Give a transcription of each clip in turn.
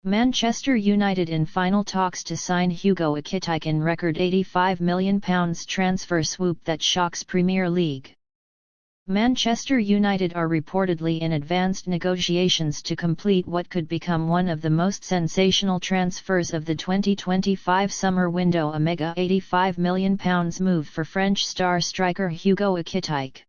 Manchester United in final talks to sign Hugo Ekitiké in record £85 million transfer swoop that shocks Premier League. Manchester United are reportedly in advanced negotiations to complete what could become one of the most sensational transfers of the 2025 summer window, a mega £85 million move for French star striker Hugo Ekitiké.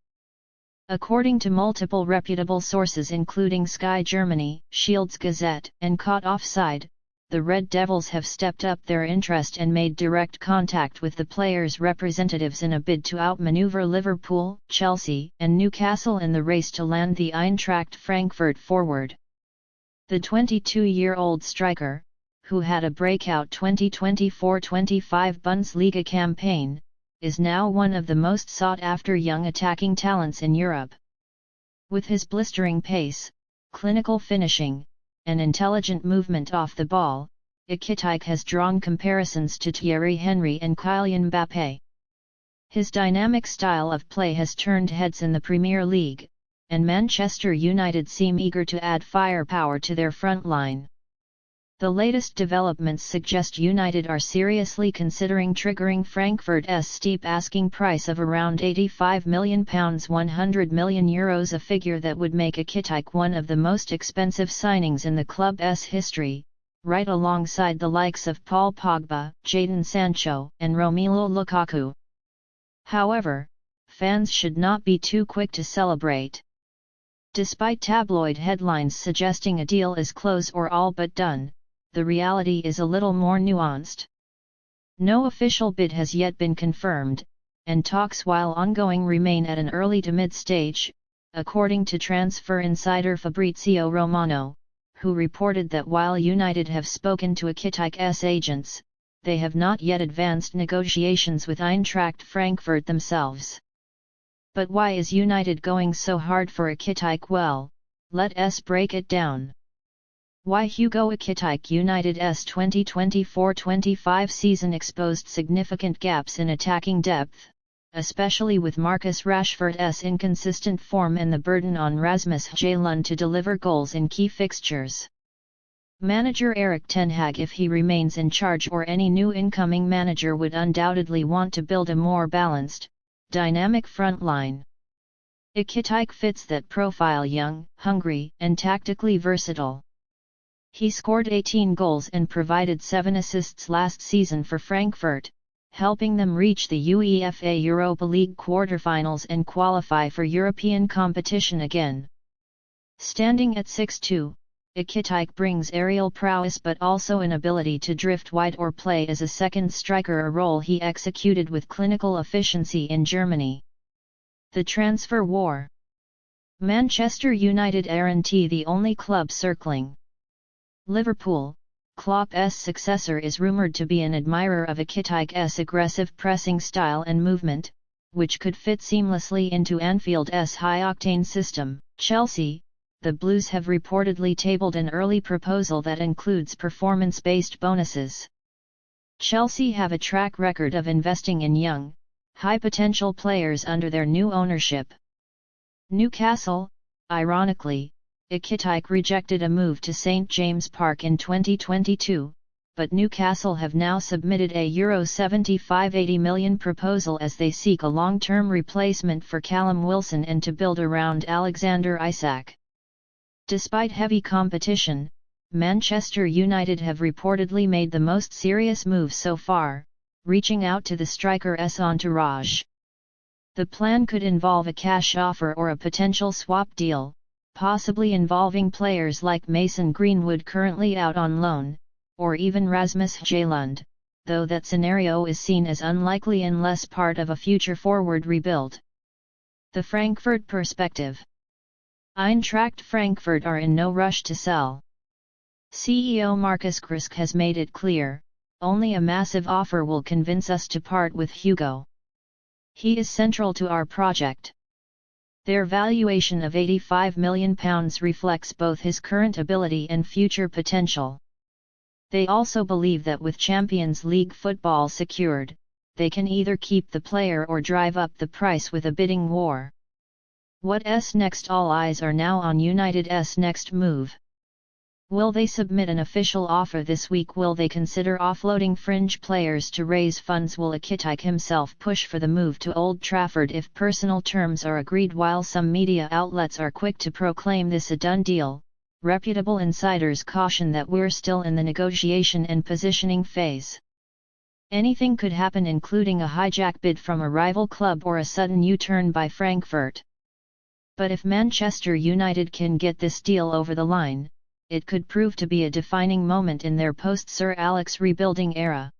According to multiple reputable sources including Sky Germany, Shields Gazette, and CaughtOffside, the Red Devils have stepped up their interest and made direct contact with the player's representatives in a bid to outmaneuver Liverpool, Chelsea, and Newcastle in the race to land the Eintracht Frankfurt forward. The 22-year-old striker, who had a breakout 2024-25 Bundesliga campaign, is now one of the most sought-after young attacking talents in Europe. With his blistering pace, clinical finishing, and intelligent movement off the ball, Ekitiké has drawn comparisons to Thierry Henry and Kylian Mbappé. His dynamic style of play has turned heads in the Premier League, and Manchester United seem eager to add firepower to their front line. The latest developments suggest United are seriously considering triggering Frankfurt's steep asking price of around £85 million €100 million, a figure that would make Ekitiké one of the most expensive signings in the club's history, right alongside the likes of Paul Pogba, Jadon Sancho, and Romelu Lukaku. However, fans should not be too quick to celebrate. Despite tabloid headlines suggesting a deal is close or all but done, the reality is a little more nuanced. No official bid has yet been confirmed, and talks while ongoing remain at an early to mid-stage, according to transfer insider Fabrizio Romano, who reported that while United have spoken to Ekitéké's agents, they have not yet advanced negotiations with Eintracht Frankfurt themselves. But why is United going so hard for Ekitiké? Well, let's break it down. Why Hugo Ekitiké? United's 2024-25 season exposed significant gaps in attacking depth, especially with Marcus Rashford's inconsistent form and the burden on Rasmus Højlund to deliver goals in key fixtures. Manager Erik ten Hag, if he remains in charge, or any new incoming manager, would undoubtedly want to build a more balanced, dynamic front line. Ekitiké fits that profile: young, hungry, and tactically versatile. He scored 18 goals and provided 7 assists last season for Frankfurt, helping them reach the UEFA Europa League quarter-finals and qualify for European competition again. Standing at 6'2", Ekitiké brings aerial prowess but also an ability to drift wide or play as a second striker, a role he executed with clinical efficiency in Germany. The transfer war. Manchester United aren't the only club circling. Liverpool, Klopp's successor, is rumoured to be an admirer of Ekitéké's aggressive pressing style and movement, which could fit seamlessly into Anfield's high-octane system. Chelsea, the Blues have reportedly tabled an early proposal that includes performance-based bonuses. Chelsea have a track record of investing in young, high-potential players under their new ownership. Newcastle, ironically, Ekitiké rejected a move to St James' Park in 2022, but Newcastle have now submitted a €75-80 million proposal as they seek a long-term replacement for Callum Wilson and to build around Alexander Isak. Despite heavy competition, Manchester United have reportedly made the most serious moves so far, reaching out to the striker's entourage. The plan could involve a cash offer or a potential swap deal, possibly involving players like Mason Greenwood, currently out on loan, or even Rasmus Højlund, though that scenario is seen as unlikely unless part of a future forward rebuild. The Frankfurt perspective. Eintracht Frankfurt are in no rush to sell. CEO Markus Krösche has made it clear, only a massive offer will convince us to part with Hugo. He is central to our project. Their valuation of £85 million reflects both his current ability and future potential. They also believe that with Champions League football secured, they can either keep the player or drive up the price with a bidding war. What's next? All eyes are now on United's next move. Will they submit an official offer this week? Will they consider offloading fringe players to raise funds? Will Ekitiké himself push for the move to Old Trafford if personal terms are agreed? While some media outlets are quick to proclaim this a done deal, reputable insiders caution that we're still in the negotiation and positioning phase. Anything could happen, including a hijack bid from a rival club or a sudden U-turn by Frankfurt. But if Manchester United can get this deal over the line, it could prove to be a defining moment in their post-Sir Alex rebuilding era.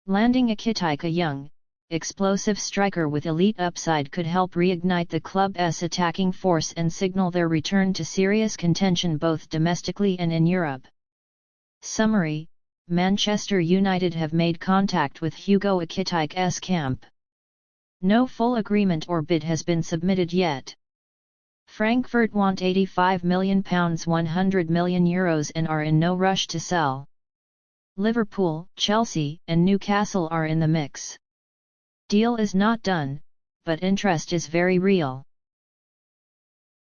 Landing Ekitiké, a young, explosive striker with elite upside, could help reignite the club's attacking force and signal their return to serious contention both domestically and in Europe. Summary: Manchester United have made contact with Hugo Ekitéké's camp. No full agreement or bid has been submitted yet. Frankfurt want £85 million, €100 million, and are in no rush to sell. Liverpool, Chelsea, and Newcastle are in the mix. Deal is not done, but interest is very real.